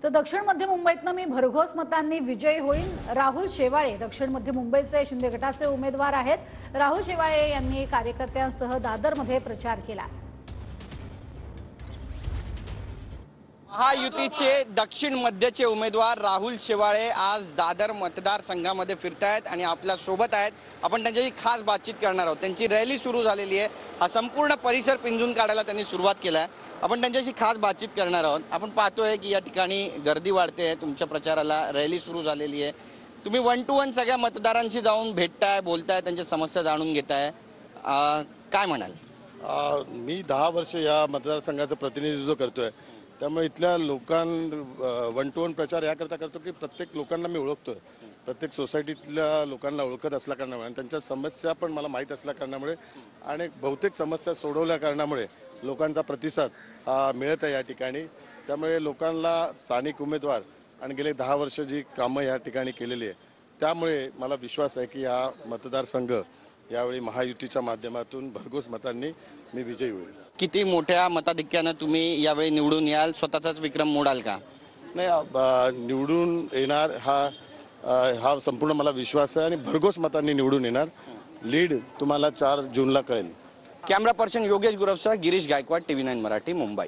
तर दक्षिण मध्य मुंबईतनं मी भरघोस मतांनी विजयी होईन। राहुल शेवाळे दक्षिण मध्य मुंबईचे शिंदे गटाचे उमेदवार आहेत। राहुल शेवाळे यांनी कार्यकर्त्यांसह दादरमध्ये प्रचार केला। महायुतीचे दक्षिण मध्यचे उमेदवार राहुल शेवाळे आज दादर मतदारसंघामध्ये फिरतायत आणि आपल्या सोबत आहेत। आपण त्यांच्याशी खास बातचीत करणार आहोत। त्यांची रॅली सुरू झालेली आहे। हा संपूर्ण परिसर पिंजून काढायला त्यांनी सुरुवात केला आहे। आपण त्यांच्याशी खास बातचीत करणार आहोत। आपण पाहतोय की या ठिकाणी गर्दी वाढते आहे। तुमच्या प्रचाराला रॅली सुरू झालेली आहे। तुम्ही 1 to 1 सगळ्या मतदारांशी जाऊन भेटताय, बोलताय, त्यांच्या समस्या जाणून घेताय, काय म्हणाल? मी 10 वर्ष या मतदारसंघाचं प्रतिनिधित्व करतोय, त्यामुळे इथल्या 1 to 1 प्रचार याकरता करतो की प्रत्येक लोकांना मी ओळखतोय। प्रत्येक सोसायटीतल्या लोकांना ओळखत असल्या कारणामुळे आणि त्यांच्या समस्या पण मला माहीत असल्या कारणामुळे आणि बहुतेक समस्या सोडवल्या कारणामुळे लोकांचा प्रतिसाद हा मिळत आहे या ठिकाणी। त्यामुळे लोकांना स्थानिक उमेदवार आणि गेले 10 वर्ष जी कामं या ठिकाणी केलेली आहे, त्यामुळे मला विश्वास आहे की हा मतदारसंघ यावेळी महायुतीच्या माध्यमातून भरघोस मतांनी मी विजयी होईल। किती मोठ्या मताधिक्यानं तुम्ही यावेळी निवडून याल? स्वतःचाच विक्रम मोडाल का? नाही, निवडून येणार हा संपूर्ण मला विश्वास आहे आणि भरघोस मतांनी निवडून येणार। लीड तुम्हाला 4 जूनला कळेल। कॅमेरा पर्सन योगेश गुरवसह गिरीश गायकवाड, TV9 मराठी, मुंबई।